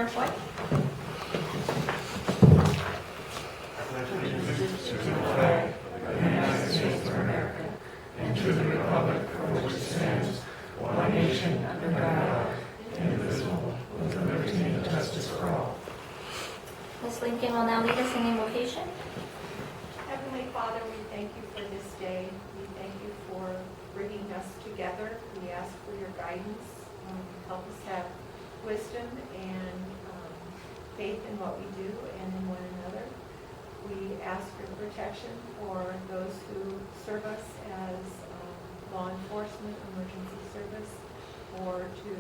CenterPoint. To the flag of the United States of America and to the republic for which it stands, one nation under God, indivisible, with liberty and justice for all. Ms. Lincoln will now lead us in invocation. Heavenly Father, we thank you for this day. We thank you for bringing us together. We ask for your guidance. Help us have wisdom and faith in what we do and in one another. We ask your protection for those who serve us as law enforcement, emergency service, or to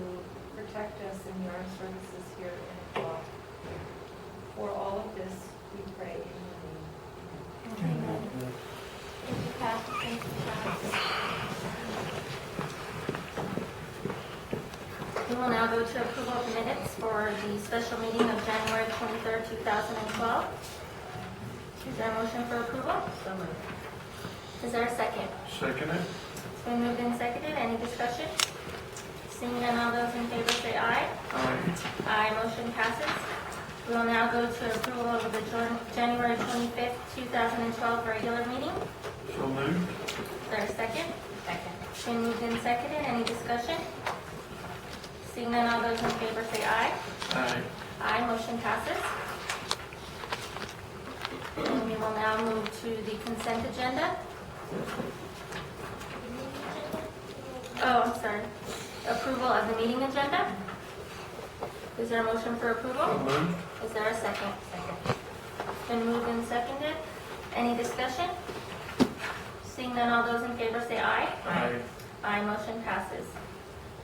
protect us in the armed services here in Hewett. For all of this, we pray in your name. Amen. Thank you, Pastor. Thank you, Pastor. We will now go to approval of minutes for the special meeting of January 23rd, 2012. Is there a motion for approval? So moved. Is there a second? Second it. It's been moved and seconded. Any discussion? Seeing none, all those in favor say aye. Aye. Aye, motion passes. We will now go to approval of the January 25th, 2012 regular meeting. So moved. Is there a second? Second. It's been moved and seconded. Any discussion? Seeing none, all those in favor say aye. Aye. Aye, motion passes. And we will now move to the consent agenda. Oh, I'm sorry. Approval of the meeting agenda. Is there a motion for So approval? moved. Is there a second? Second. It's been moved and seconded. Any discussion? Seeing none, all those in favor say aye. Aye. Aye, motion passes.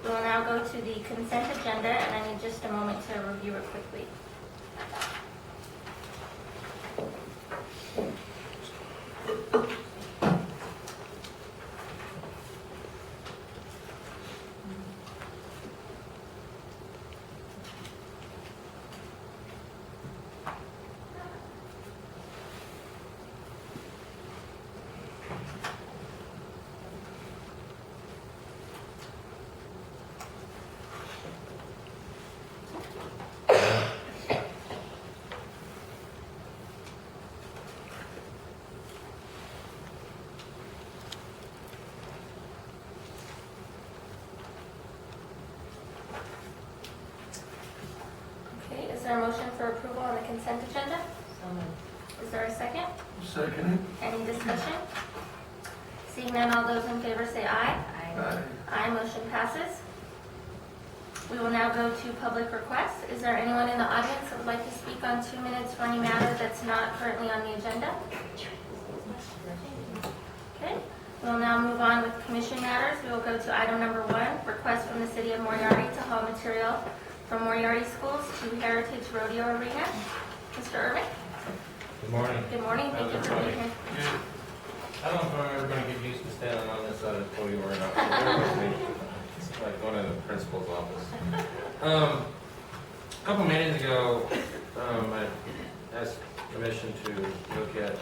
We will now go to the consent agenda, and I need just a moment to review it quickly. Okay, is there a motion for approval on the consent agenda? So moved. Is there a second? Second it. Any discussion? Seeing none, all those in favor say aye. Aye. Aye, motion passes. We will now go to public requests. Is there anyone in the audience that would like to speak on 2 minutes for any matter that's not currently on the agenda? Okay, we will now move on with commission matters. We will go to item number 1, request from the city of Moriarty to haul material from Moriarty Schools to Heritage Rodeo Arena. Mr. Irving? Good morning. Good morning, thank you for being here. Good. I don't know if I'm ever going to get used to standing on this side of the podium or not. So bear with me. It's like going to the principal's office. A couple meetings ago, I asked commission to look at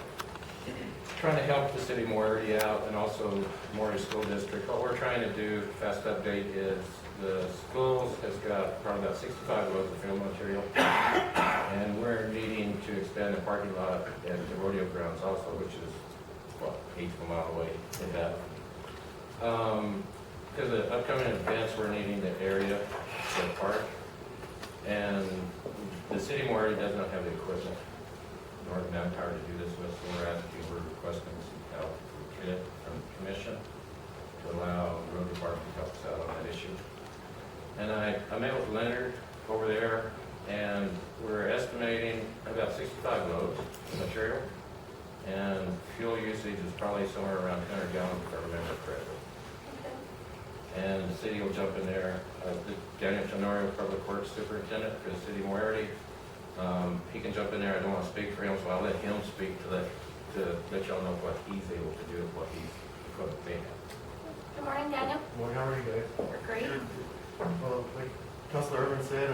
trying to help the city of Moriarty out and also Moriarty School District. What we're trying to do, fast update, is the schools has got probably about 65 loads of film material, and we're needing to expand the parking lot at the rodeo grounds also, which is, what, 8 mile away in that. Because of upcoming events, we're needing the area for the park, and the city of Moriarty does not have the equipment nor the manpower to do this with, so we're requesting some help from the commission to allow the road department to help us out on that issue. And I met with Leonard over there, and we're estimating about 65 loads of material, and fuel usage is probably somewhere around 200 gallons, if I remember correctly. And the city will jump in there. Daniel Tenorio, Public Works Superintendent for the city of Moriarty, he can jump in there. I don't want to speak for him, so I'll let him speak to let y'all know what he's able to do with what he's equipped to have. Good morning, Daniel. Morning, how are you guys? We're great. Well, like Councilor Urban said,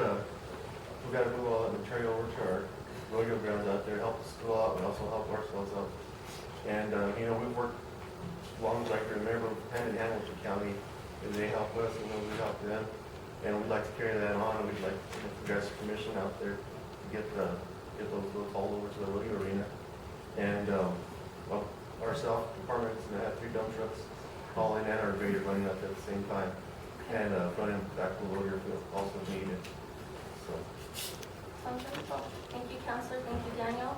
we got to move all that material over to our rodeo grounds out there, help the school out, and also help ourselves out. And, we've worked long as I can remember, hand in hand with the county, and they help us, and then we help them. And we'd like to carry that on, and we'd like, you guys' permission out there to get those hauled over to the rodeo arena. And, well, our department's gonna have 3 dump trucks hauling and our grader running up at the same time. And, running back to the rodeo field also if needed, so. Sounds wonderful. Thank you, Counselor. Thank you, Daniel.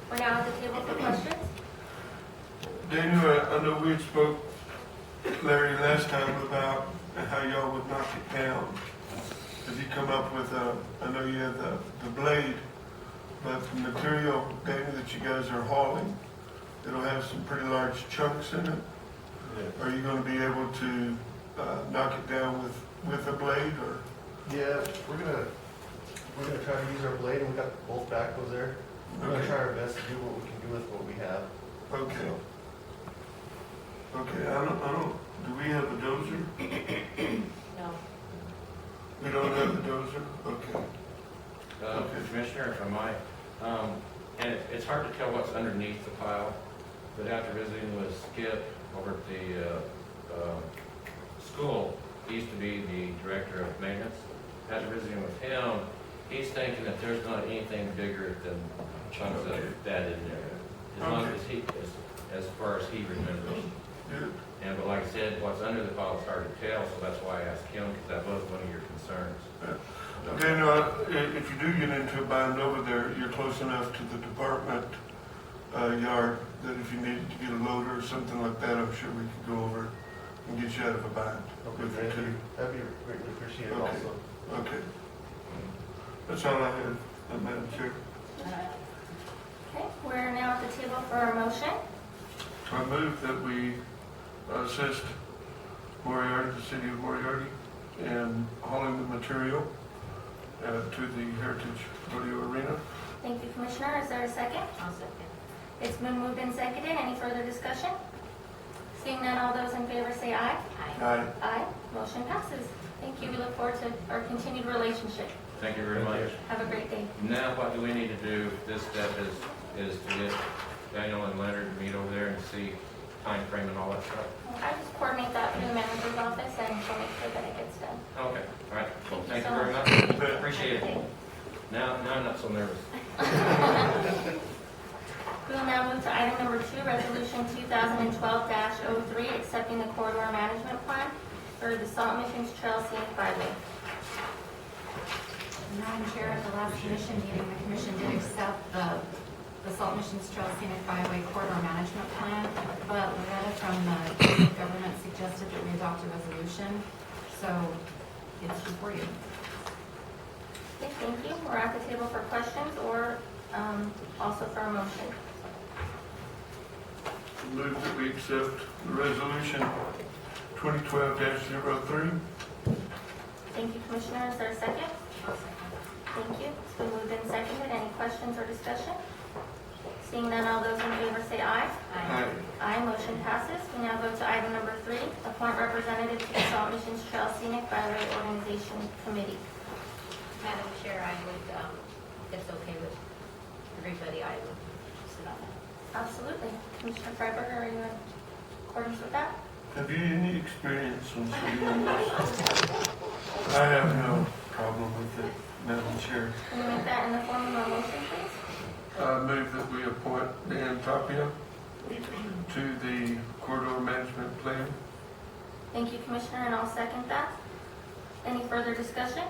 We're now at the table for questions. Daniel, I know we had spoke, Larry, last time about how y'all would knock it down. Have you come up with I know you have the blade, but the material, Daniel, that you guys are hauling, it'll have some pretty large chunks in it. Yeah. Are you going to be able to knock it down with a blade, or? Yeah, we're gonna try to use our blade, and we got both backhoes there. We're gonna try our best to do what we can do with what we have. Okay. Okay, I don't, do we have a dozer? No. We don't have a dozer? Okay. Commissioner, if I might, and it's hard to tell what's underneath the pile, but after visiting with Skip over at the school, he used to be the director of maintenance. After visiting with him, he's thinking that there's not anything bigger than chunks of that in there, as long as as far as he remembers. Good. And but like I said, what's under the pile is hard to tell, so that's why I asked him, because that was one of your concerns. Daniel, if you do get into a bind over there, you're close enough to the department yard that if you needed to get a loader or something like that, I'm sure we could go over and get you out of a bind. Okay, that'd be greatly appreciated Okay. also. Okay. That's all I have, Madam Chair. Okay, we're now at the table for a motion. I move that we assist Moriarty, the city of Moriarty, in hauling the material to the Heritage Rodeo Arena. Thank you, Commissioner. Is there a second? I'll second. It's been moved and seconded. Any further discussion? Seeing none, all those in favor say aye. Aye. Aye. Motion passes. Thank you. We look forward to our continued relationship. Thank you very much. Have a great day. Now, what do we need to do? This step is to get Daniel and Leonard to meet over there and see time frame and all that stuff. I just coordinate that through the manager's office and she'll make sure that it gets done. Okay, all right. Well, Thank thank you you so very much. much. Appreciate it. Now I'm not so nervous. We will now move to item number 2, Resolution 2012-03, accepting the corridor management plan for the Salt Missions Trail Scenic Byway. Madam Chair, at the last commission meeting, the commission did accept the Salt Missions Trail Scenic Byway Corridor Management Plan, but Loretta from the government suggested that we adopt a resolution, so it's before you. Okay, thank you. We're at the table for questions or also for a motion. Move that we accept the resolution 2012-03. Thank you, Commissioner. Is there a second? Thank you. It's been moved and seconded. Any questions or discussion? Seeing none, all those in favor say aye. Aye. Aye. Motion passes. We now go to item number 3, appoint representative to the Salt Missions Trail Scenic Byway Organization Committee. Madam Chair, I would, if it's okay with everybody, I would sit on that. Absolutely. Commissioner Freyburger, are you in accordance with that? Have you any experience on city members? I have no problem with it, Madam Chair. Can you make that in the form of a motion, please? I move that we appoint Dan Tapia to the corridor management plan. Thank you, Commissioner, and I'll second that. Any further discussion?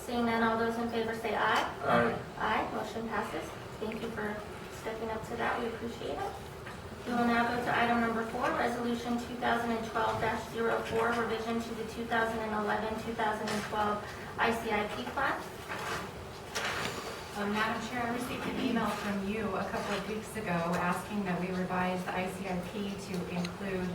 Seeing none, all those in favor say aye. Aye. Aye. Motion passes. Thank you for stepping up to that. We appreciate it. We will now go to item number 4, Resolution 2012-04, revision to the 2011-2012 ICIP plan. Madam Chair, I received an email from you a couple of weeks ago asking that we revise the ICIP to include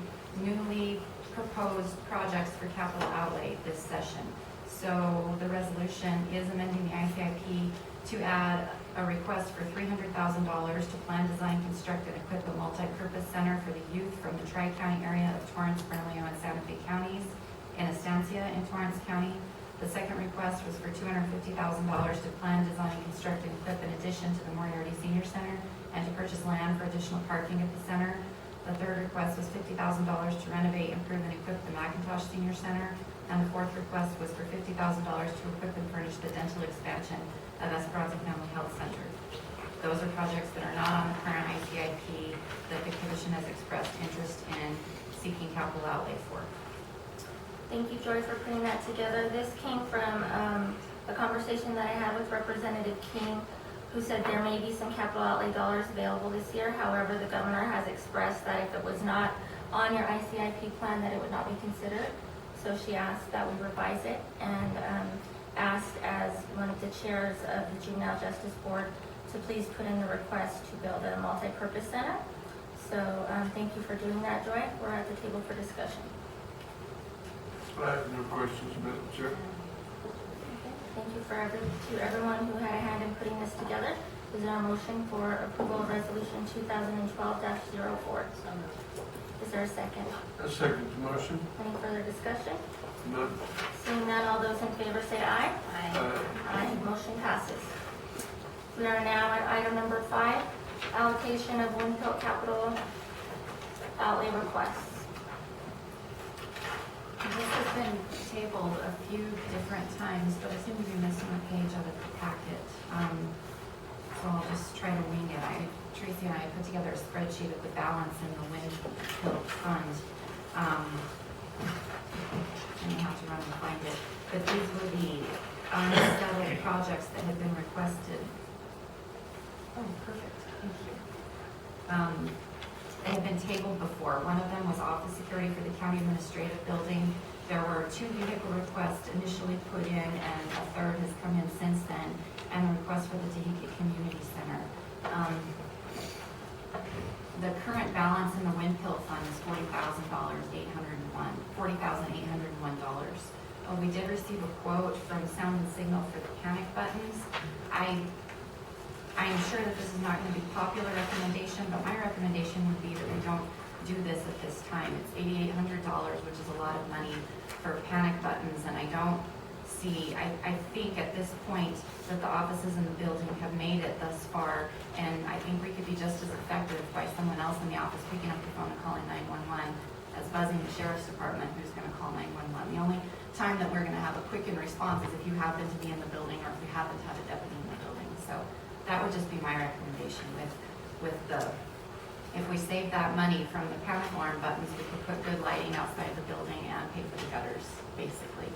newly proposed projects for capital outlay this session. So the resolution is amending the ICIP to add a request for $300,000 to plan, design, construct, and equip a multi-purpose center for the youth from the Tri-County area of Torrance, Bernalillo, and Santa Fe counties and Estancia in Torrance County. The second request was for $250,000 to plan, design, construct, and equip in addition to the Moriarty Senior Center and to purchase land for additional parking at the center. The third request was $50,000 to renovate, improve, and equip the McIntosh Senior Center. And the fourth request was for $50,000 to equip and furnish the dental expansion of Esperanza Family Health Center. Those are projects that are not on the current ICIP that the commission has expressed interest in seeking capital outlay for. Thank you, Joy, for putting that together. This came from a conversation that I had with Representative King, who said there may be some capital outlay dollars available this year. However, the governor has expressed that if it was not on your ICIP plan, that it would not be considered. So she asked that we revise it and asked as one of the chairs of the Juvenile Justice Board to please put in the request to build a multi-purpose center. So thank you for doing that, Joy. We're at the table for discussion. I have no questions, Madam Chair. Okay. Thank you to everyone who had a hand in putting this together. Is there a motion for approval of resolution 2012-04? Is there a second? I second the motion. Any further discussion? None. Seeing none, all those in favor say aye. Aye. Aye. Motion passes. We are now at item number 5, allocation of Winfield capital outlay requests. This has been tabled a few different times, but I seem to be missing a page out of the packet. So I'll just try to wing it. Tracy and I put together a spreadsheet of the balance in the Winfield fund. And you have to run and find it. But these were the unsettled projects that had been requested. Oh, perfect. Thank you. They had been tabled before. One of them was office security for the county administrative building. There were 2 vehicle requests initially put in, and a third has come in since then, and a request for the Tahiti Community Center. The current balance in the Winfield fund is $40,801. We did receive a quote from Sound and Signal for the panic buttons. I am sure that this is not going to be a popular recommendation, but my recommendation would be that we don't do this at this time. It's $8,800, which is a lot of money for panic buttons, and I don't see, I think at this point that the offices in the building have made it thus far, and I think we could be just as effective by someone else in the office picking up the phone and calling 911 as buzzing the sheriff's department who's going to call 911. The only time that we're going to have a quickened response is if you happen to be in the building or if we happen to have a deputy in the building. So that would just be my recommendation with the, if we save that money from the panic alarm buttons, we could put good lighting outside the building and pay for the gutters, basically,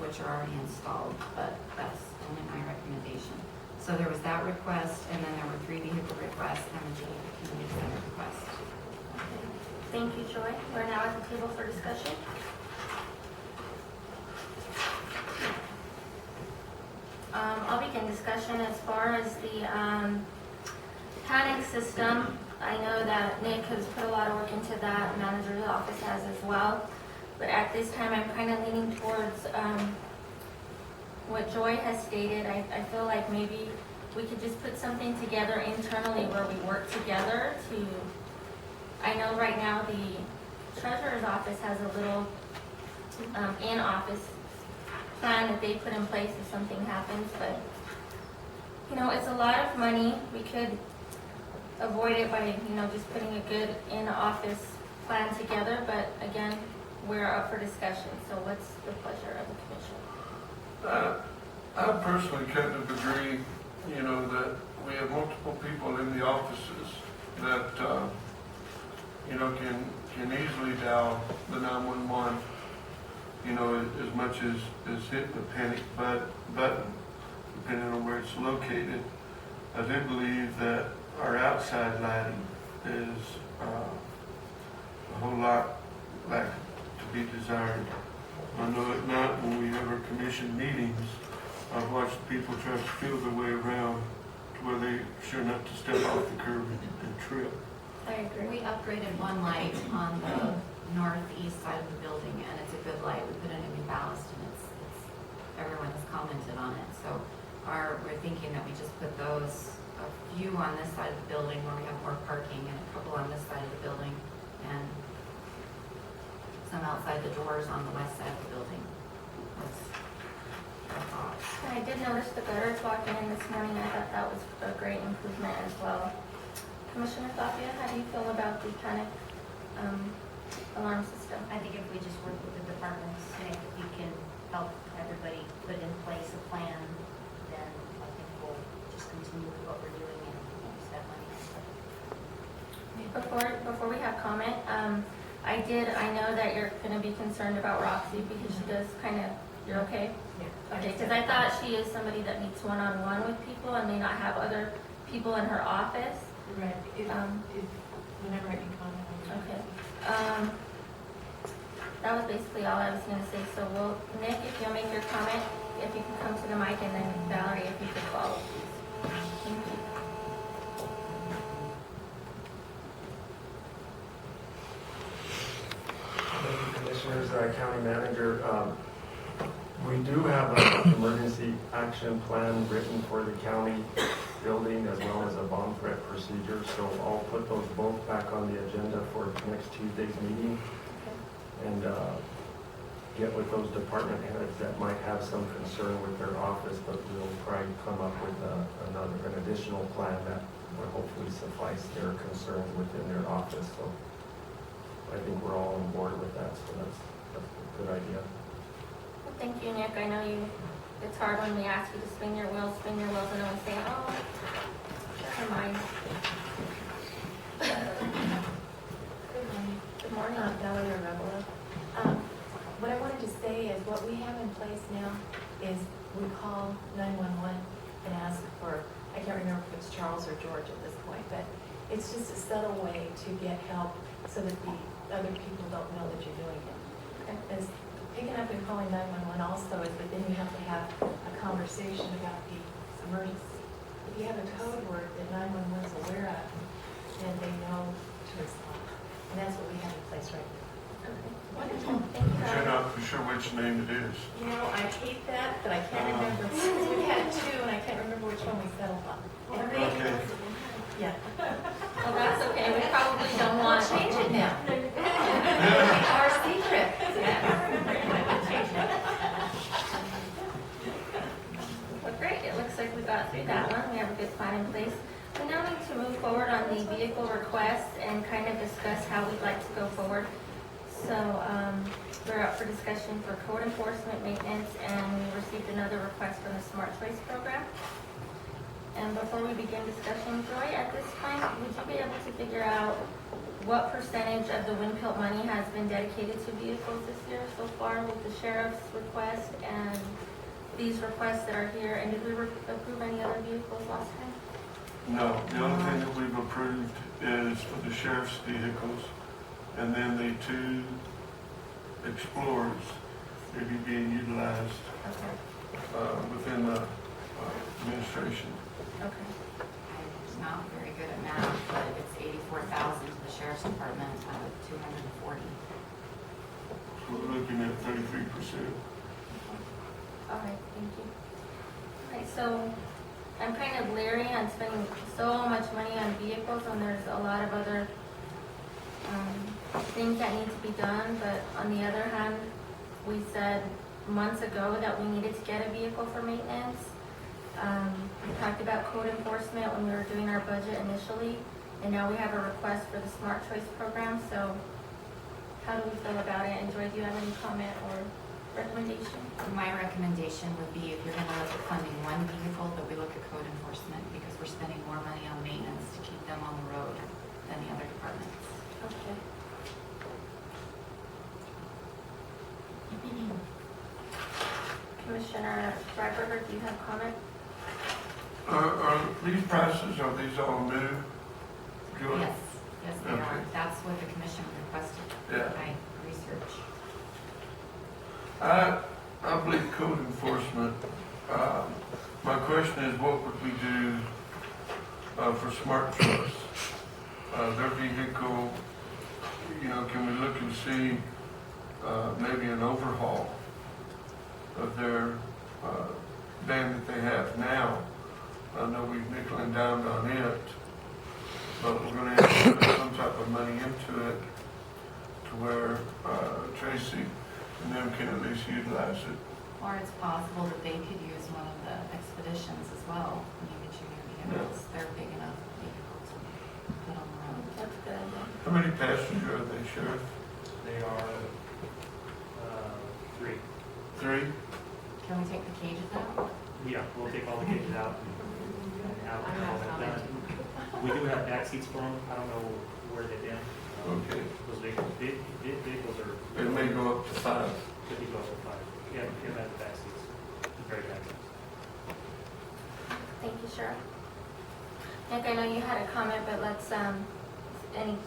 which are already installed, but that's only my recommendation. So there was that request, and then there were 3 vehicle requests and a community center request. Thank you, Joy. We're now at the table for discussion. I'll begin discussion as far as the panic system. I know that Nick has put a lot of work into that, manager's office has as well. But at this time, I'm kind of leaning towards what Joy has stated. I feel like maybe we could just put something together internally where we work together to, I know right now the treasurer's office has a little in-office plan that they put in place if something happens, but you know, it's a lot of money. We could avoid it by, you know, just putting a good in-office plan together, but again, we're up for discussion. So what's the pleasure of the commission? I personally kind of agree, you know, that we have multiple people in the offices that, you know, can easily dial the 911, you know, as much as hitting the panic button, depending on where it's located. I do believe that our outside lighting is a whole lot like to be desired. I know at night when we have our commission meetings, I've watched people try to feel their way around to where they sure not to step off the curb and trip. I agree. We upgraded one light on the northeast side of the building, and it's a good light. We put in a new ballast, and it's everyone has commented on it. So we're thinking that we just put those, a few on this side of the building where we have more parking, and a couple on this side of the building, and some outside the doors on the west side of the building. That's our thoughts. I did notice the gutters walking in this morning. I thought that was a great improvement as well. Commissioner Tapia, how do you feel about the panic alarm system. I think if we just work with the departments, Nick, if you can help everybody put in place a plan, then I think we'll just continue with what we're doing and use that money. Before we have comment, I know that you're gonna be concerned about Roxy because she does kind of, you're okay? Yeah. Okay, because I thought she is somebody that meets one-on-one with people and may not have other people in her office. Right, whenever I can comment. Okay. That was basically all I was gonna say, so Nick, if you'll make your comment, if you can come to the mic, and then Valerie, if you could follow, please. Thank you. Thank you, Commissioners, County Manager. We do have an emergency action plan written for the county building as well as a bomb threat procedure. So I'll put those both back on the agenda for next Tuesday's meeting and get with those department heads that might have some concern with their office, but we'll probably come up with an additional plan that will hopefully suffice their concerns within their office. So I think we're all on board with that, so that's a good idea. Well, thank you, Nick. I know it's hard when we ask you to spin your wheels, and then we say, oh, never mind. Good morning. Valerie Rebel. What I wanted to say is what we have in place now is we call 911 and ask for, I can't remember if it's Charles or George at this point, but it's just a subtle way to get help so that the other people don't know that you're doing it. As picking up and calling 911 also is that then you have to have a conversation about the emergency. If you have a code word that 911 is aware of, then they know to respond. And that's what we have in place right now. Wonderful. Thank you. But you're not for sure which name it is. You know, I hate that, but I can't remember. We had two, and I can't remember which one we settled on. And they, Okay. yeah. Well, that's okay. We probably don't We'll want change it now. Our secret. Well, great. It looks like we got through that one. We have a good plan in place. We now need to move forward on the vehicle requests and kind of discuss how we'd like to go forward. So we're up for discussion for code enforcement, maintenance, and we received another request from the Smart Choice program. And before we begin discussion, Joy, at this point, would you be able to figure out what percentage of the WinPilt money has been dedicated to vehicles this year so far with the sheriff's request and these requests that are here? And did we approve any other vehicles last time? No, the only thing that we've approved is for the sheriff's vehicles, and then the two Explorers may be being utilized Okay. within the administration. Okay. I'm not very good at math, but it's 84,000 to the sheriff's department out of 240. So we're looking at 33%. All right, thank you. Okay, so I'm kind of leery on spending so much money on vehicles when there's a lot of other things that need to be done, but on the other hand, we said months ago that we needed to get a vehicle for maintenance. We talked about code enforcement when we were doing our budget initially, and now we have a request for the Smart Choice program, so how do we feel about it? And Joy, do you have any comment or recommendation? My recommendation would be if you're going to look at funding one vehicle, that we look at code enforcement because we're spending more money on maintenance to keep them on the road than the other departments. Okay. Commissioner Freyburger, do you have comment? Are these prices, are these all new? Joy? Yes, yes, they are. Okay. That's what the commission requested. Yeah. My research. I believe code enforcement. My question is, what would we do for Smart Choice? Their vehicle, can we look and see maybe an overhaul of their van that they have now? I know we've nickel and dimed on it, but we're going to have to put some type of money into it to where Tracy and them can at least utilize it. Or it's possible that they could use one of the expeditions as well when you get your new vehicles. They're big enough vehicles to put on the road. That's a good idea. How many passengers are they, Sheriff? They are, 3. 3? Can we take the cages out? Yeah, we'll take all the cages out and have I'm all not that commenting. done. We do have back seats for them. I don't know where they've been. Okay. Those vehicles are. It may go up to 5. Could be go up to 5. Yeah, him at the back seats, the very back seats. Thank you, Sheriff. Nick, I know you had a comment, but let's, any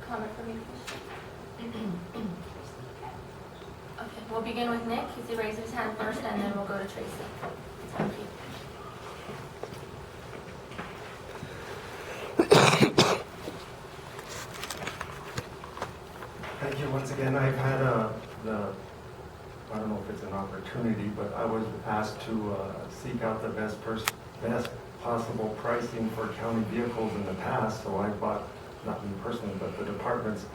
comment from you, Commissioner? Okay, we'll begin with Nick. He raised his hand first, and then we'll go to Tracy. Thank you. Thank you once again. I've had I don't know if it's an opportunity, but I was asked to seek out the best possible pricing for county vehicles in the past. So I bought, not me personally, but the departments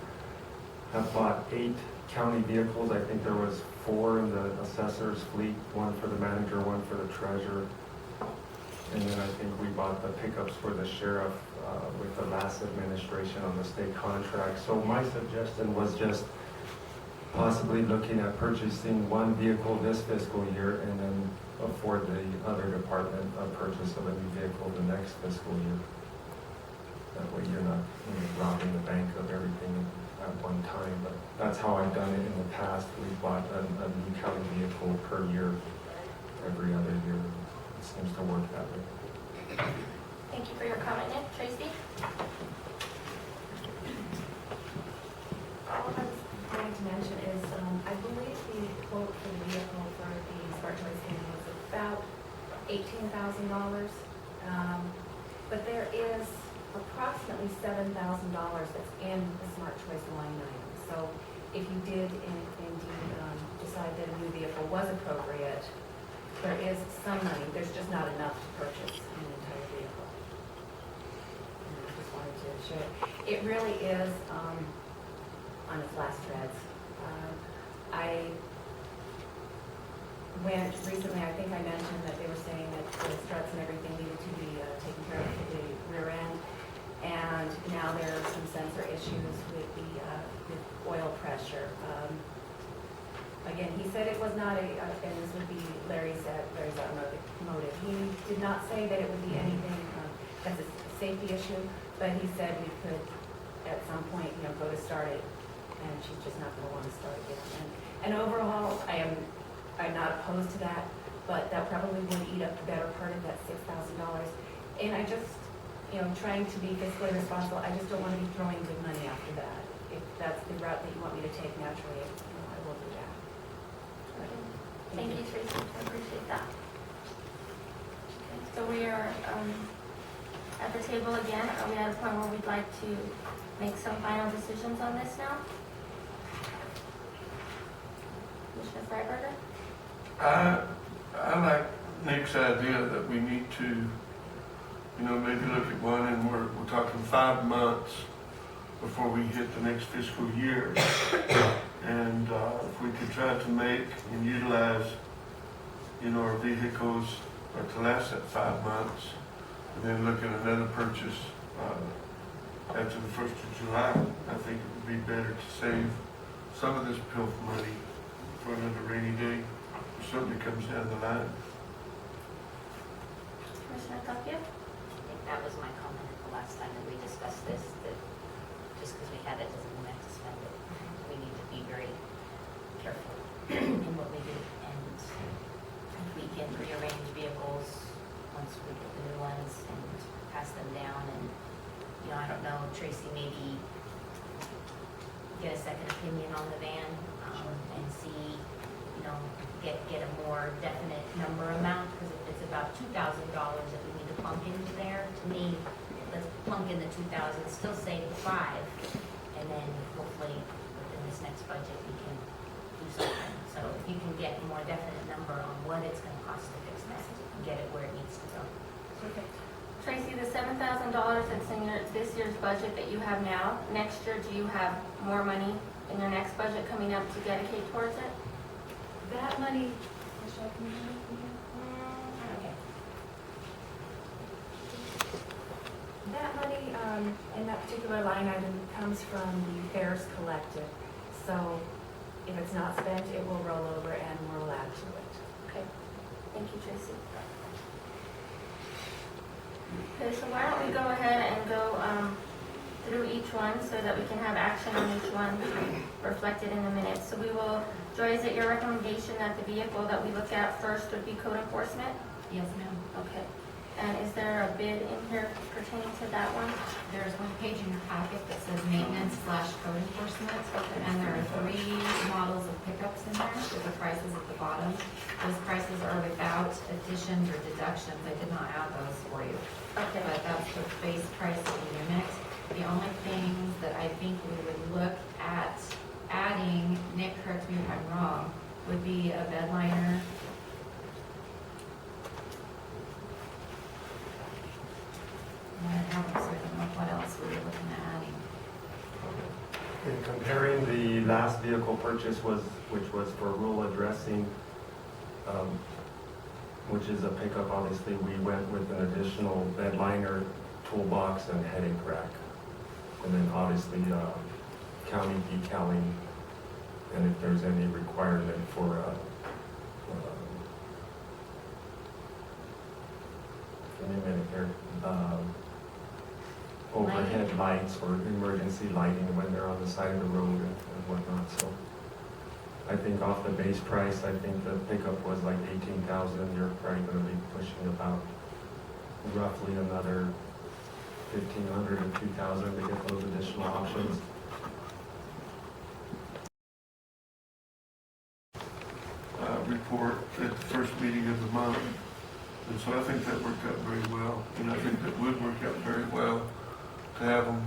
have bought 8 county vehicles. I think there was 4 in the assessor's fleet, 1 for the manager, 1 for the treasurer. And then I think we bought the pickups for the sheriff with the last administration on the state contract. So my suggestion was just possibly looking at purchasing 1 vehicle this fiscal year and then afford the other department a purchase of a new vehicle the next fiscal year. That way you're not robbing the bank of everything at one time. But that's how I've done it in the past. We've bought a new county vehicle per year, every other year. It seems to work that way. Thank you for your comment, Nick. Tracy? All I was going to mention is, I believe the quote for the vehicle for the Smart Choice Van was about $18,000. But there is approximately $7,000 that's in the Smart Choice line item. So if you did indeed decide that a new vehicle was appropriate, there is some money. There's just not enough to purchase an entire vehicle. And I just wanted to share. It really is on its last threads. I went recently, I think I mentioned that they were saying that the struts and everything needed to be taken care of for the rear end. And now there are some sensor issues with the with oil pressure. Again, he said it was not and this would be Larry's automotive. He did not say that it would be anything that's a safety issue, but he said we could at some point, go to start it, and she's just not going to want to start again. And overall, I'm not opposed to that, but that probably would eat up the better part of that $6,000. And I just, trying to be fiscally responsible, I just don't want to be throwing good money after that. If that's the route that you want me to take naturally, I will do that. Thank you, Tracy. I appreciate that. Okay, so we are at the table again. Are we at a point where we'd like to make some final decisions on this now? Commissioner Freyburger? I like Nick's idea that we need to, maybe look at one, and we're talking 5 months before we hit the next fiscal year. And if we could try to make and utilize, our vehicles to last that 5 months, and then look at another purchase after the 1st of July, I think it would be better to save some of this PILF money for another rainy day, if something comes down the line. Commissioner Tapia? I think that was my comment at the last time that we discussed this, that just because we have it doesn't mean we have to spend it. We need to be very careful in what we do, and if we can rearrange vehicles once we get the new ones and pass them down, and, I don't know, Tracy, maybe get a second opinion on the van, and see, get a more definite number amount, because if it's about $2,000 that we need to plunk into there, to me, let's plunk in the 2,000, still save the 5, and then hopefully within this next budget we can do something. So if you can get a more definite number on what it's going to cost to fix that, and get it where it needs to go. Okay. Tracy, the $7,000 that's in this year's budget that you have now, next year, do you have more money in your next budget coming up to dedicate towards it? That money, Michelle, can you hear me? Okay. That money in that particular line item comes from the fares collected. So if it's not spent, it will roll over and we'll add to it. Okay, thank you, Tracy. Okay, so why don't we go ahead and go through each one so that we can have action on each one reflected in the minutes. So we will, Joy, is it your recommendation that the vehicle that we look at first would be code enforcement? Yes, ma'am. Okay. And is there a bid in here pertaining to that one? There's one page in your packet that says maintenance/code enforcement, and there are 3 models of pickups in there with the prices at the bottom. Those prices are without additions or deductions. I did not add those for you, Okay. but that's the base price of the unit. The only things that I think we would look at adding, Nick, correct me if I'm wrong, would be a bed liner. And I don't know what else we were looking at adding. In comparing the last vehicle purchase which was for rural addressing, which is a pickup, obviously, we went with an additional bed liner, toolbox, and headache rack. And then obviously, county decaling, and if there's any requirement for, give me a minute here, overhead lights or emergency lighting when they're on the side of the road and whatnot, so. I think off the base price, I think the pickup was like 18,000, you're probably gonna be pushing about roughly another 1,500 or 2,000 to get those additional options. Report at the first meeting of the month. And so I think that worked out very well. And I think that would work out very well to have them,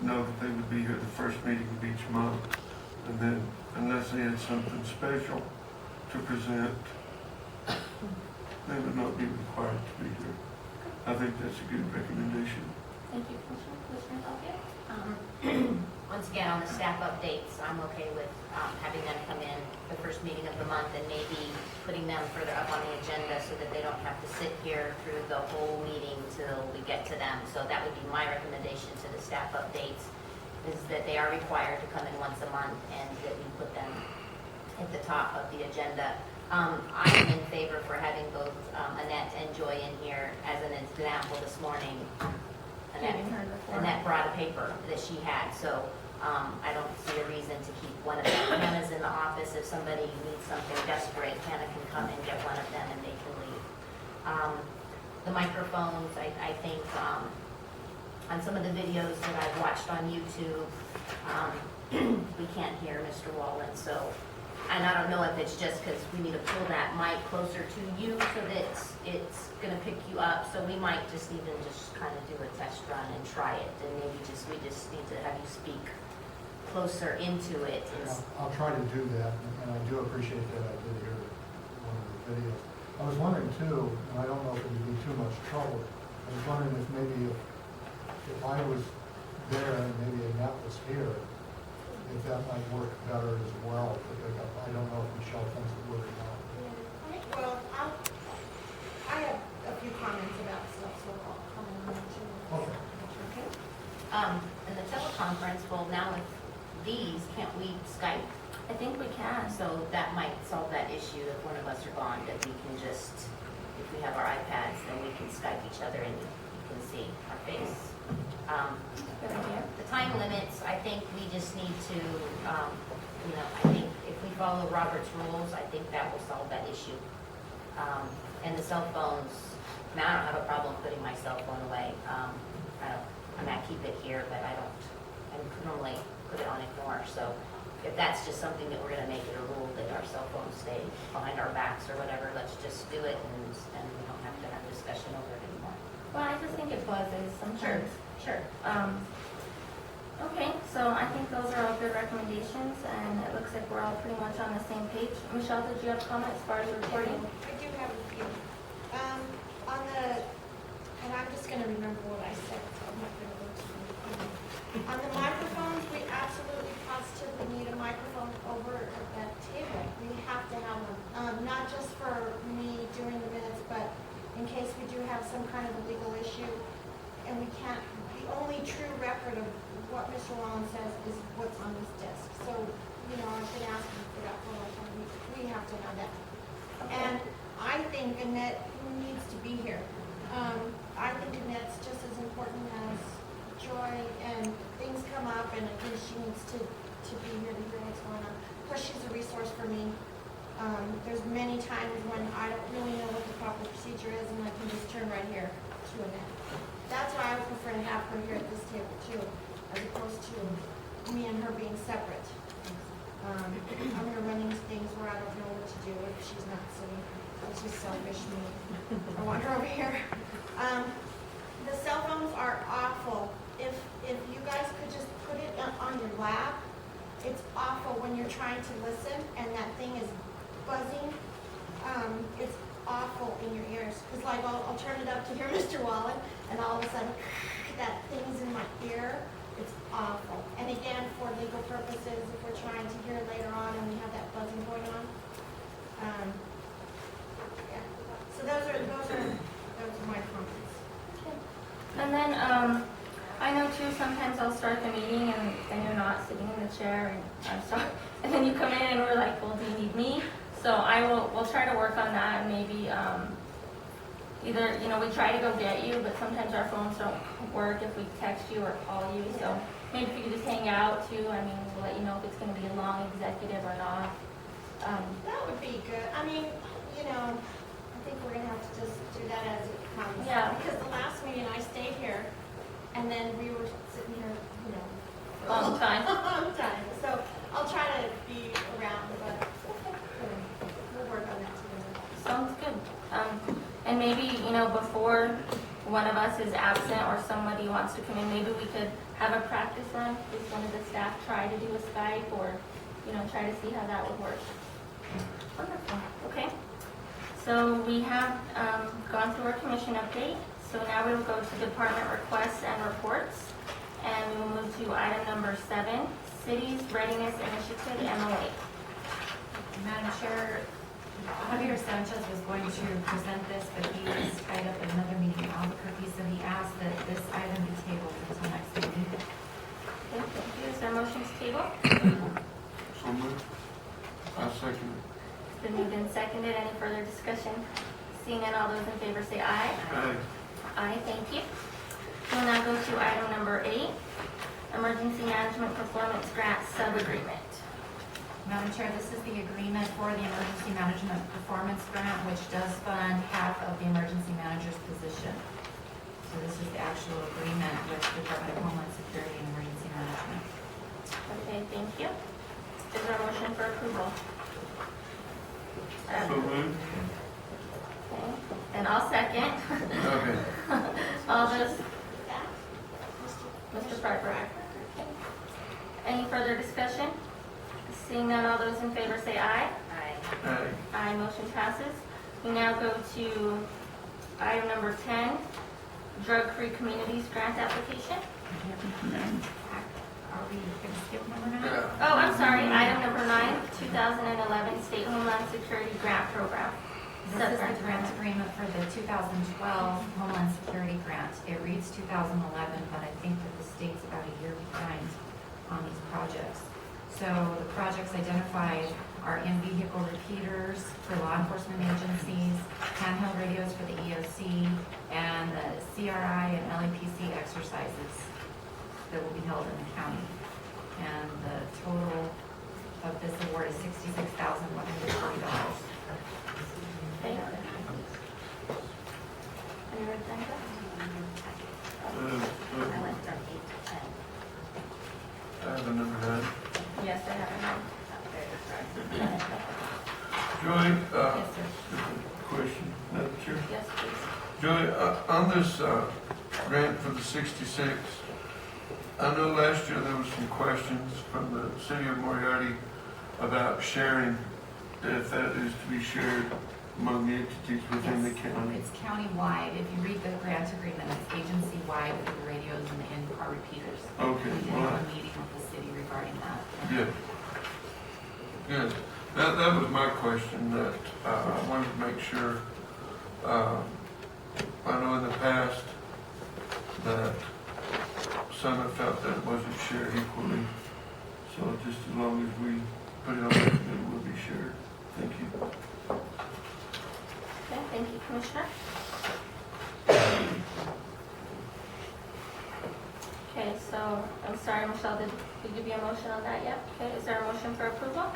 know that they would be here the first meeting of each month. And then, unless they had something special to present, they would not be required to be here. I think that's a good recommendation. Thank you, Commissioner. Commissioner Elliott? Once again, on the staff updates, I'm okay with having them come in the first meeting of the month and maybe putting them further up on the agenda so that they don't have to sit here through the whole meeting till we get to them. So that would be my recommendation to the staff updates, is that they are required to come in once a month and that we put them at the top of the agenda. I'm in favor for having both Annette and Joy in here. As an example, this morning, Annette brought a paper that she had, so I don't see a reason to keep one of them. Hannah's in the office. If somebody needs something desperate, Hannah can come and get one of them and they can leave. The microphones, I think, on some of the videos that I've watched on YouTube, we can't hear Mr. Wallen, so, and I don't know if it's just because we need to pull that mic closer to you so that it's going to pick you up, so we might just even just kind of do a test run and try it, and maybe we just need to have you speak closer into it. I'll try to do that, and I do appreciate that I did hear one of the videos. I was wondering too, and I don't know if it would be too much trouble, I was wondering if maybe if I was there and maybe Annette was here, if that might work better as well to pick up. I don't know if Michelle thinks it would or not. Well, I have a few comments about stuff, so I'll comment on that too. Okay. Okay. And the teleconference, well, now with these, can't we Skype? I think we can. So that might solve that issue if one of us are gone, that we can just, if we have our iPads, then we can Skype each other and you can see our face. Good idea. The time limits, I think we just need to, I think if we follow Robert's rules, I think that will solve that issue. And the cell phones, I don't have a problem putting my cell phone away. I keep it here, but I normally put it on ignore. So if that's just something that we're gonna make it a rule that our cell phones stay behind our backs or whatever, let's just do it and we don't have to have discussion over it anymore. Well, I just think it buzzes sometimes. Sure. Okay, so I think those are all good recommendations, and it looks like we're all pretty much on the same page. Michelle, did you have comments as far as reporting? I do have a few. And I'm just gonna remember what I said, so I'm not gonna go too. On the microphones, we absolutely positively need a microphone over at that table. We have to have them, not just for me during the minutes, but in case we do have some kind of a legal issue. and we can't, the only true record of what Mr. Wallen says is what's on this disc. So, you know, I've been asking for that for a long time. We have to have that. And I think Annette needs to be here. I think Annette's just as important as Joy, and things come up, and I think she needs to be here to hear what's going on. Plus, she's a resource for me. There's many times when I don't really know what the proper procedure is, and I can just turn right here to Annette. That's why I would prefer to have her here at this table too, as opposed to me and her being separate. I'm gonna run into things where I don't know what to do if she's not sitting, which is selfish me. I want her over here. The cell phones are awful. If you guys could just put it on your lap, it's awful when you're trying to listen and that thing is buzzing. It's awful in your ears. Because like I'll turn it up to hear Mr. Wallen, and all of a sudden that thing's in my ear. It's awful. And again, for legal purposes, if we're trying to hear later on and we have that buzzing going on. Yeah. So those are my comments. And then, I know too, sometimes I'll start the meeting and you're not sitting in the chair, and I'm sorry. And then you come in and we're like, well, do you need me? So we'll try to work on that, and maybe, either, you know, we try to go get you, but sometimes our phones don't work if we text you or call you. So maybe if you could just hang out too. I mean, we'll let you know if it's gonna be a long executive or not. That would be good. I mean, you know, I think we're gonna have to just do that as it comes. Yeah. Because the last meeting I stayed here, and then we were sitting here, you know, for Long time. a long time. So I'll try to be around, but we'll work on that together. Sounds good. And maybe, you know, before one of us is absent or somebody wants to come in, maybe we could have a practice run with one of the staff, try to do a Skype, or, you know, try to see how that would work. Wonderful. Okay. So we have gone through our commission update. So now we will go to department requests and reports. And we will move to item number 7, Cities Readiness Initiative, MOA. Madam Chair, Javier Sanchez was going to present this, but he was tied up in another meeting in Albuquerque, so he asked that this item be tabled until next meeting. Okay, thank you. Is there a motion to table? So moved. I'll second it. It's been moved and seconded. Any further discussion? Seeing none, all those in favor say aye. Aye. Aye, thank you. We'll now go to item number 8, Emergency Management Performance Grant Sub-Agreement. Madam Chair, this is the agreement for the Emergency Management Performance Grant, which does fund half of the emergency manager's position. So this is the actual agreement with the Department of Homeland Security and Emergency Management. Okay, thank you. Is there a motion for approval? So moved. Okay, and I'll second. Okay. All those, That, Mr. Freyburger. Any further discussion? Seeing none, all those in favor say aye. Aye. Aye. Aye, motion passes. We now go to item number 10, Drug-Free Communities Grant Application. Are we going to skip number 9? Yeah. Oh, I'm sorry, item number 9, 2011 State Homeland Security Grant Program. This is the grant agreement for the 2012 Homeland Security Grant. It reads 2011, but I think that the state's about a year behind on these projects. So the projects identified are in-vehicle repeaters for law enforcement agencies, handheld radios for the EOC, and the CRI and LAPC exercises that will be held in the county. And the total of this award is $66,140. Okay. Any red flag? I went from 8 to 10. I have a number 9. Yes, I have Not very correct. Joy, Yes, sir. just a question, Madam Chair. it. Yes, please. Joy, on this grant for the 66, I know last year there was some questions from the city of Moriarty about sharing, if that is to be shared among the entities within the Yes, county. it's countywide. If you read the grant agreement, it's agency-wide for the radios and the in-car repeaters. Okay, We did all have right. a meeting with the city regarding that. Good. Good. That was my question, that I wanted to make sure. I know in the past that some have felt that it wasn't shared equally. So just as long as we put it on there, it will be shared. Thank you. Okay, thank you, Commissioner. Okay, so, I'm sorry, Michelle, did we give you a motion on that yet? Okay, is there a motion for approval?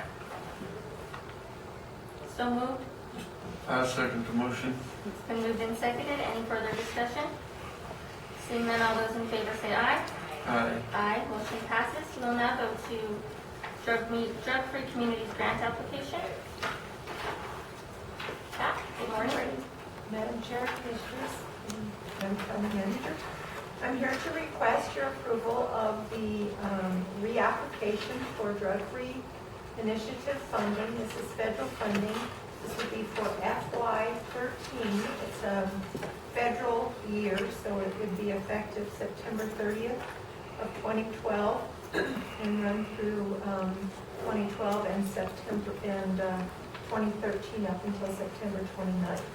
So moved. I second the motion. It's been moved and seconded. Any further discussion? Seeing none, all those in favor say aye. Aye. Aye, motion passes. We'll now go to Drug-Free Communities Grant Application. Pat, good morning. Madam Chair, Commissioners, and County Manger, I'm here to request your approval of the reapplication for drug-free initiative funding. This is federal funding. This would be for FY13. It's a federal year, so it would be effective September 30th of 2012 and run through 2012 and September and 2013 up until September 29th.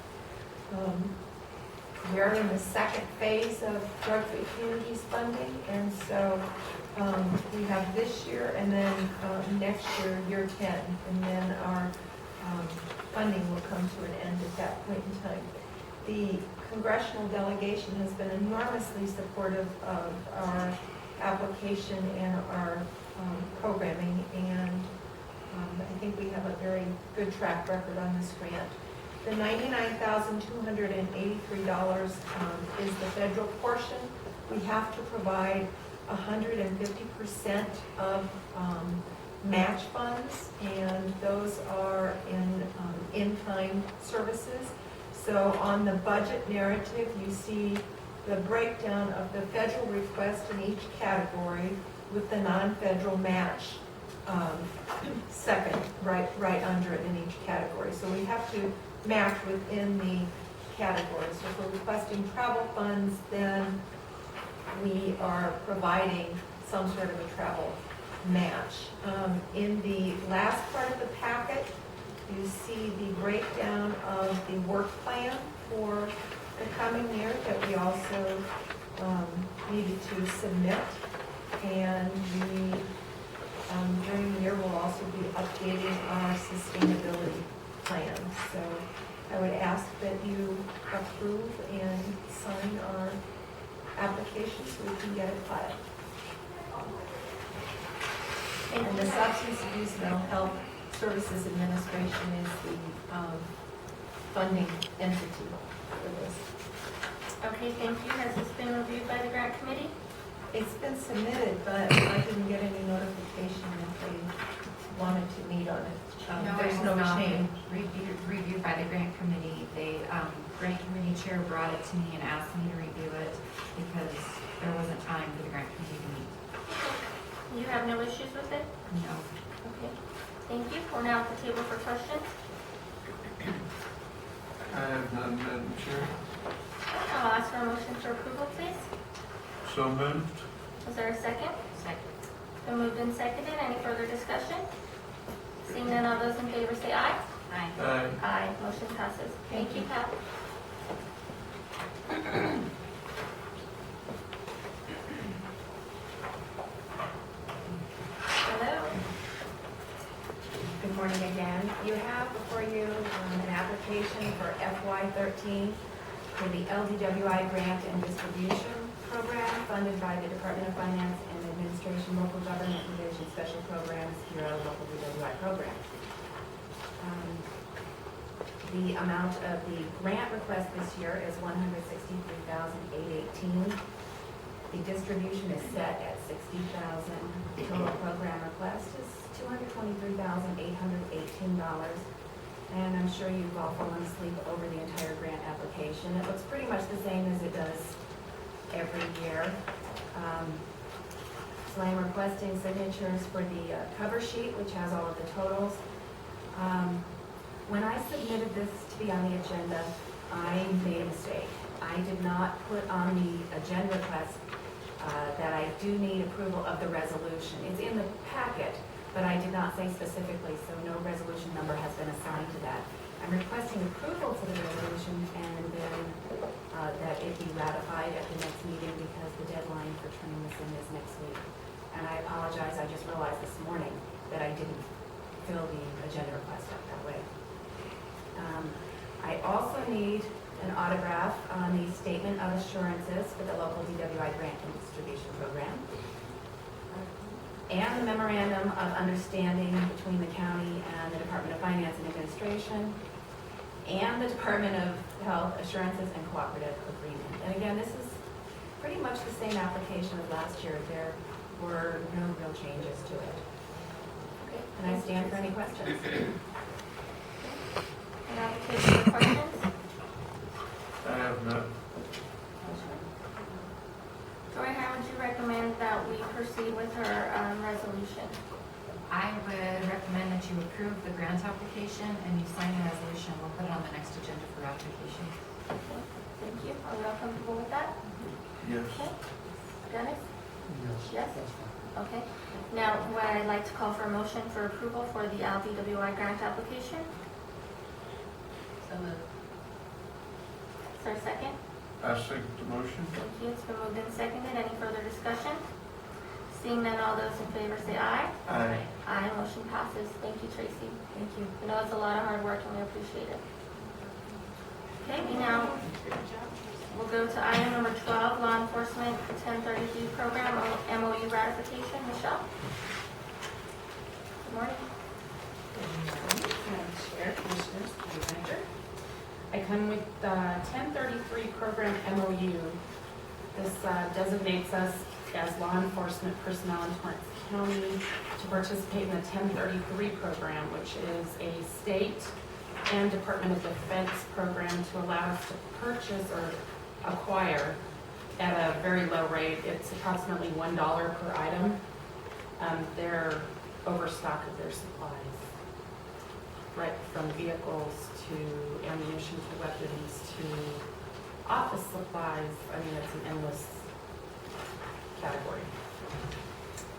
We're in the second phase of drug-free communities funding, and so we have this year and then next year, year 10, and then our funding will come to an end at that point in time. The congressional delegation has been enormously supportive of our application and our programming, and I think we have a very good track record on this grant. The $99,283 is the federal portion. We have to provide 150% of match funds, and those are in-kind services. So on the budget narrative, you see the breakdown of the federal request in each category with the non-federal match second, right under it in each category. So we have to match within the categories. So if we're requesting travel funds, then we are providing some sort of a travel match. In the last part of the packet, you see the breakdown of the work plan for the coming year that we also needed to submit. And we, during the year, we'll also be updating our sustainability plan. So I would ask that you approve and sign our application so we can get it filed. And the Substance Abuse Mental Health Services Administration is the funding entity for this. Okay, thank you. Has this been reviewed by the grant committee? It's been submitted, but I didn't get any notification that they wanted to meet on it. There's no change. Reviewed by the grant committee. The grant committee chair brought it to me and asked me to review it because there wasn't time for the grant committee to meet. You have no issues with it? No. Okay, thank you. We're now at the table for questions. I have none, Madam Chair. I'll ask for a motion for approval, please. So moved. Is there a second? Second. Been moved and seconded. Any further discussion? Seeing none, all those in favor say aye. Aye. Aye. Aye. Motion passes. Thank you, Pat. Hello. Good morning again. You have before you an application for FY13 for the LDWI Grant and Distribution Program funded by the Department of Finance and Administration Local Government Division Special Programs, Bureau Local DWI Program. The amount of the grant request this year is $163,818. The distribution is set at $60,000. The total program request is $223,818. And I'm sure you've all fallen asleep over the entire grant application. It looks pretty much the same as it does every year. So I'm requesting signatures for the cover sheet, which has all of the totals. When I submitted this to be on the agenda, I made a mistake. I did not put on the agenda request that I do need approval of the resolution. It's in the packet, but I did not say specifically, so no resolution number has been assigned to that. I'm requesting approval for the resolution and then that it be ratified at the next meeting because the deadline for turning the this in this next week. And I apologize, I just realized this morning that I didn't fill the agenda request out that way. I also need an autograph on the Statement of Assurances for the local DWI grant and distribution program, and the Memorandum of Understanding between the county and the Department of Finance and Administration, and the Department of Health Assurances and Cooperative Agreement. And again, this is pretty much the same application as last year. There were no real changes to it. Okay. And I stand for any questions. An application for questions? I have none. Joy, how would you recommend that we proceed with her resolution? I would recommend that you approve the grant application and you sign the resolution. We'll put it on the next agenda for ratification. Okay, thank you. Are we all comfortable with that? Yes. Okay. Dennis? Yes. Yes? Okay. Now, what I'd like to call for a motion for approval for the LDWI grant application. So moved. Is there a second? I second the motion. Thank you. It's been moved and seconded. Any further discussion? Seeing none, all those in favor say aye. Aye. Aye, motion passes. Thank you, Tracy. Thank you. I know it's a lot of hard work and we appreciate it. Okay, we now will go to item number 12, Law Enforcement 1033 Program MOU ratification. Michelle? Good morning. Madam Chair, Commissioners, County Manger. I come with the 1033 Program MOU. This designates us as law enforcement personnel in Torrance County to participate in the 1033 program, which is a state and Department of Defense program to allow us to purchase or acquire at a very low rate. It's approximately $1 per item. They're overstock of their supplies, right from vehicles to ammunition to weapons to office supplies. I mean, it's an endless category.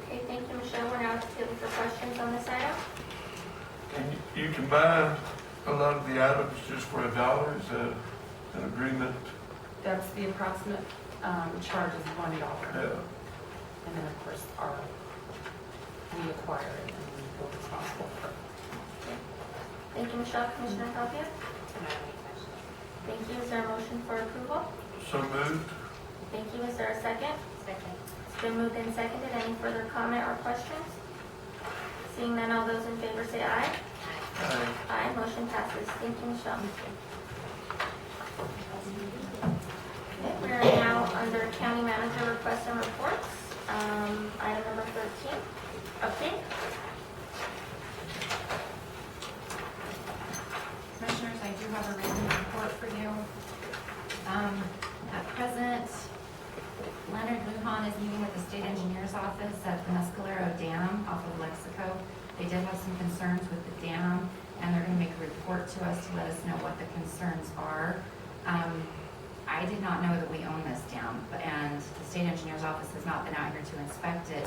Okay, thank you, Michelle. We're now taking for questions on this item. And you can buy a lot of the items just for $1. Is that an agreement? That's the approximate charge is $1. Yeah. And then, of course, we acquire it and we feel responsible for it. Thank you, Michelle. Commissioner Calpia? Do I have any questions? Thank you. Is there a motion for approval? So moved. Thank you. Is there a second? Second. It's been moved and seconded. Any further comment or questions? Seeing none, all those in favor say aye. Aye. Aye. Aye, motion passes. Thank you, Michelle. Okay, we are now under County Manager requests and reports. Item number 13, update. Commissioners, I do have a written report for you. At present, Leonard Lujan is meeting with the state engineer's office at the Mescalero Dam off of Lexico. They did have some concerns with the dam, and they're going to make a report to us to let us know what the concerns are. I did not know that we own this dam, and the state engineer's office has not been out here to inspect it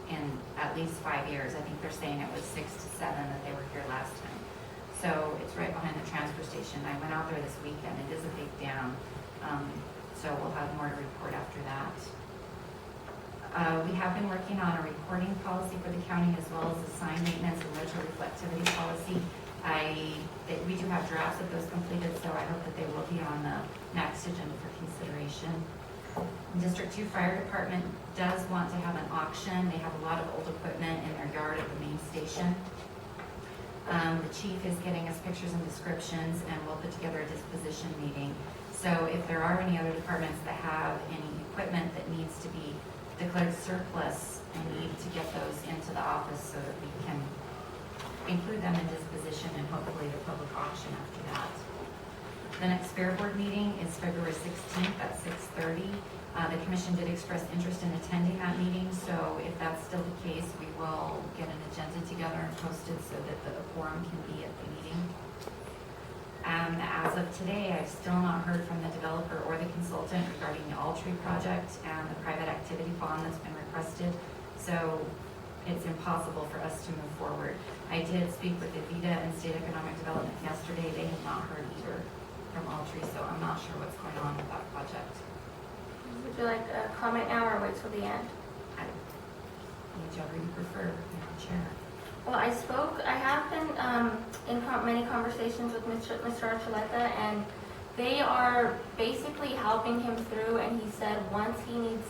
in at least 5 years. I think they're saying it was 6 to 7 that they were here last time. So it's right behind the transfer station. I went out there this weekend. It is a big dam. So we'll have more to report after that. We have been working on a reporting policy for the county as well as a sign maintenance and road reflectivity policy. We do have drafts of those completed, so I hope that they will be on the next agenda for consideration. District 2 Fire Department does want to have an auction. They have a lot of old equipment in their yard at the main station. The chief is getting us pictures and descriptions, and we'll put together a disposition meeting. So if there are any other departments that have any equipment that needs to be declared surplus, I need to get those into the office so that we can include them in disposition and hopefully the public auction after that. The next Fair Board meeting is February 16th at 6:30. The commission did express interest in attending that meeting, so if that's still the case, we will get an agenda together and post it so that the quorum can be at the meeting. As of today, I've still not heard from the developer or the consultant regarding the All-Tree project and the private activity bond that's been requested, so it's impossible for us to move forward. I did speak with Edwina and State Economic Development yesterday. They have not heard either from All-Tree, so I'm not sure what's going on with that project. Would you like a comment now or wait till the end? Whichever you prefer, Madam Chair. Well, I have been in many conversations with Mr. Archuleta, and they are basically helping him through, and he said once he needs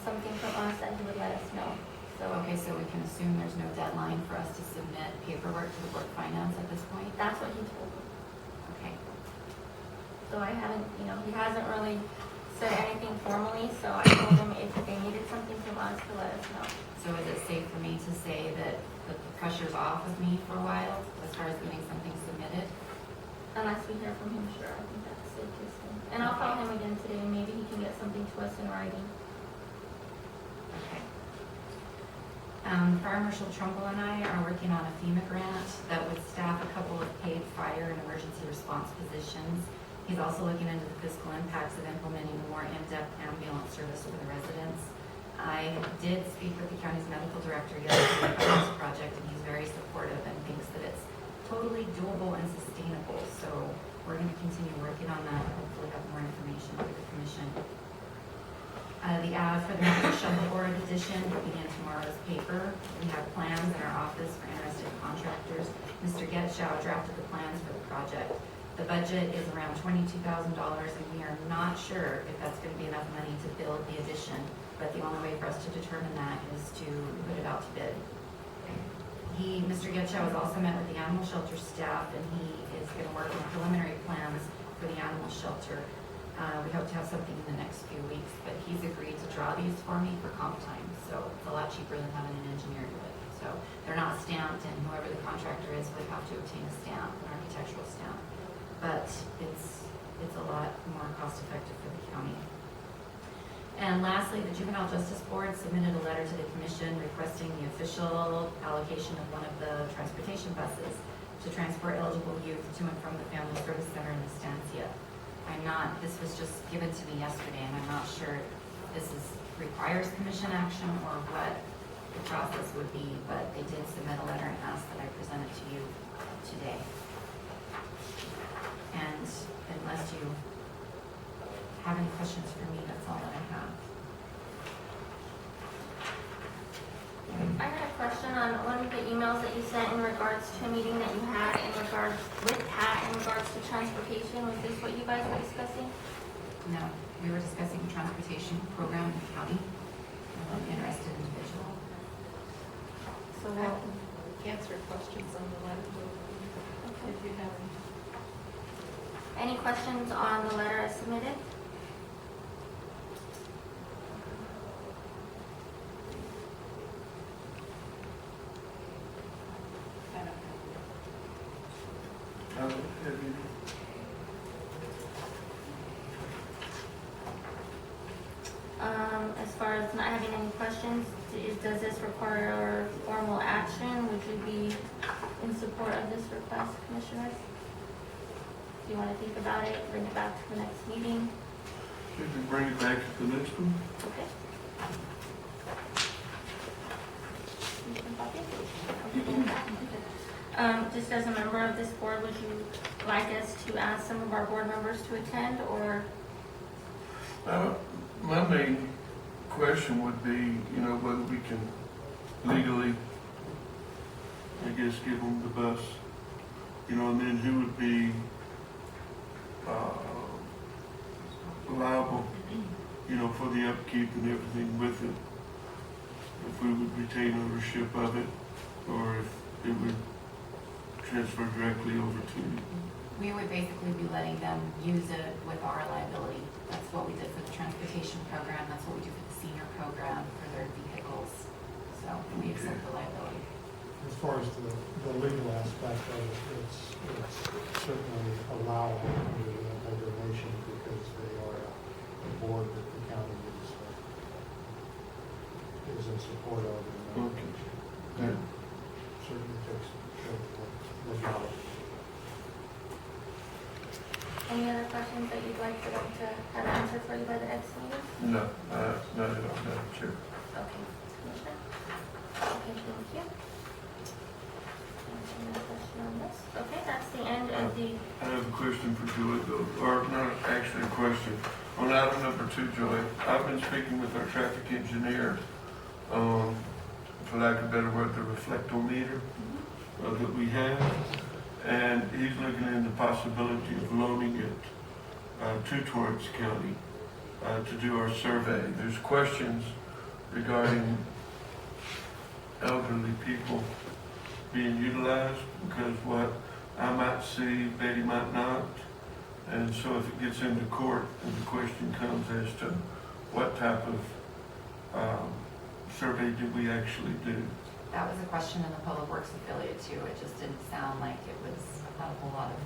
something from us, that he would let us know. So, Okay, so we can assume there's no deadline for us to submit paperwork to the Board of Finance at this point? that's what he told me. Okay. So I haven't, he hasn't really said anything formally, so I told him if they needed something from us to let us know. So is it safe for me to say that the pressure's off of me for a while as far as getting something submitted? Unless we hear from him, sure, I think that's the safest thing. And I'll call him again today, and maybe he can get something to us in writing. Okay. Fire Marshal Trumbull and I are working on a FEMA grant that would staff a couple of paid fire and emergency response positions. He's also looking into the fiscal impacts of implementing more in-depth ambulance service for the residents. I did speak with the county's medical director yesterday about this project, and he's very supportive and thinks that it's totally doable and sustainable. So we're going to continue working on that and hopefully have more information for the commission. The ad for the Mangers Shuffleboard edition will be in tomorrow's paper. We have plans in our office for interested contractors. Mr. Getschow drafted the plans for the project. The budget is around $22,000, and we are not sure if that's going to be enough money to build the addition, but the only way for us to determine that is to put it out to bid. Mr. Getschow has also met with the animal shelter staff, and he is going to work on preliminary plans for the animal shelter. We hope to have something in the next few weeks, but he's agreed to draw these for me for comp time, so it's a lot cheaper than having an engineer do it. So they're not stamped, and whoever the contractor is would have to obtain a stamp, an architectural stamp. But it's a lot more cost effective for the county. And lastly, the Juvenile Justice Board submitted a letter to the commission requesting the official allocation of one of the transportation buses to transport eligible youth to and from the Family Service Center in Estancia. This was just given to me yesterday, and I'm not sure if this requires commission action or what the process would be, but they did submit a letter and ask that I present it to you today. And unless you have any questions for me, that's all that I have. I had a question on one of the emails that you sent in regards to a meeting that you had with Pat in regards to transportation. Was this what you guys were discussing? No, we were discussing the transportation program in the county. An interested individual. So I can answer questions on the letter if you have any. any questions on the letter as submitted? As far as not having any questions, does this require formal action? Would you be in support of this request, commissioners? Do you want to think about it, bring it back to the next meeting? We can bring it back to the next one. Okay. Just as a member of this board, would you like us to ask some of our board members to attend, or? My main question would be, whether we can legally, I guess, give them the bus, and then who would be liable, for the upkeep and everything with it. If we would retain ownership of it, or if it would transfer directly over to you. We would basically be letting them use it with our liability. That's what we did for the transportation program. That's what we do for the senior program for their vehicles. So we accept the liability. As far as the legal aspect of it, it's certainly allowable under the regulation because they are a board that the county is in support of. And that certainly takes legality. Any other questions that you'd like for them to have answered for you by the next meeting? No, not at all, Madam Chair. Okay, Commissioner? Okay, thank you. Another question on this? Okay, that's the end of the, I have a question for Julie, though, or not actually a question. On On item number 2, Joy, I've been speaking with our traffic engineer, for lack of a better word, the reflectometer that we have. And he's looking into the possibility of loaning it to Torrance County to do our survey. There's questions regarding elderly people being utilized, because what I might see, Betty might not. And so if it gets into court, and the question comes as to what type of survey did we actually do? That was a question in the Public Works affiliate too. It just didn't sound like it was a whole lot of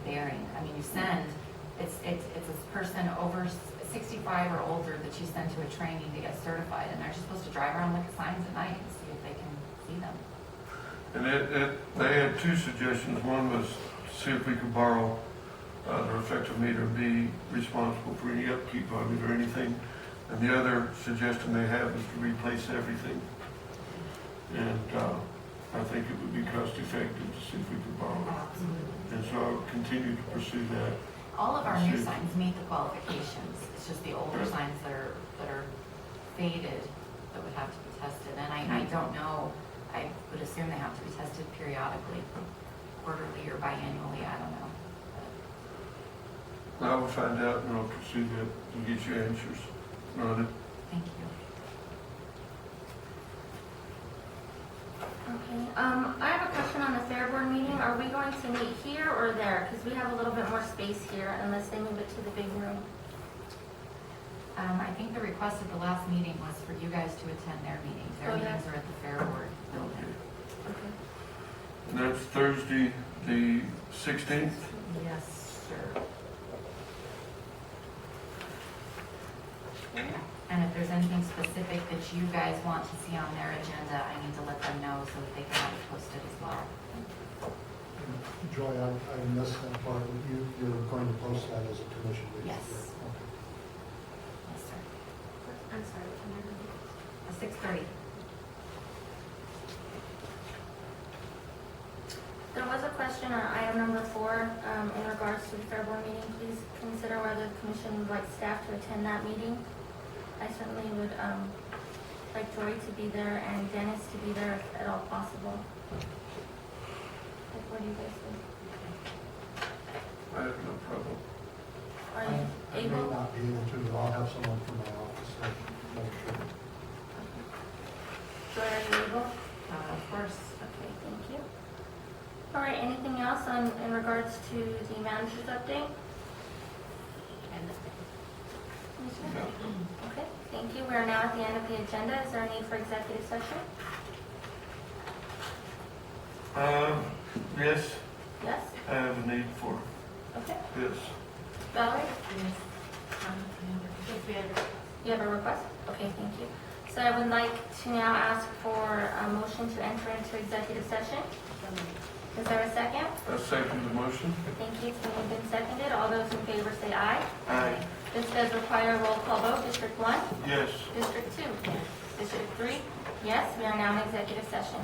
bearing. I mean, you send, it's a person over 65 or older that you send to a training to get certified, and they're just supposed to drive around, look at signs at night and see if they can see them. And they had 2 suggestions. One was to see if we could borrow the reflective meter and be responsible for any upkeep of it or anything. And the other suggestion they have is to replace everything. And I think it would be cost effective to see if we could borrow it. And so I'll continue to pursue that. All of our new signs meet the qualifications. It's just the older signs that are faded that would have to be tested. And I don't know, I would assume they have to be tested periodically, quarterly or biannually, I don't know. I will find out and I'll pursue that and get you answers on it. Thank you. Okay, I have a question on the Fair Board meeting. Are we going to meet here or there? Because we have a little bit more space here unless they move it to the big room. I think the request at the last meeting was for you guys to attend their meetings. Their Oh, yeah. meetings are at the Fair Board building. Okay. And that's Thursday, the 16th. Yes, sir. And if there's anything specific that you guys want to see on their agenda, I need to let them know so that they can have it posted as well. Joy, I missed that part. You're going to post that as a commission meeting? Yes. Okay. Yes, sir. I'm sorry, can I repeat? 6:30. There was a question on item number 4 in regards to the Fair Board meeting. Please consider whether the commission would like staff to attend that meeting. I certainly would like Joy to be there and Dennis to be there if at all possible. Like, what do you guys think? I have no problem. Are you I may able? not be able to, but I'll have someone from my office that make sure. Joy, are you able? Of course. Okay, thank you. All right, anything else in regards to the manager's update? Okay, thank you. We are now at the end of the agenda. Is there a need for executive session? Yes, Yes? I have a need for Okay. this. Valerie? Yes. You have a request? Okay, thank you. So I would like to now ask for a motion to enter into executive session. Is there a second? I second the motion. Thank you. It's been moved and seconded. All those in favor say aye. Aye. This does require a roll call vote. District 1? Yes. District 2? District 3? Yes, we are now in executive session.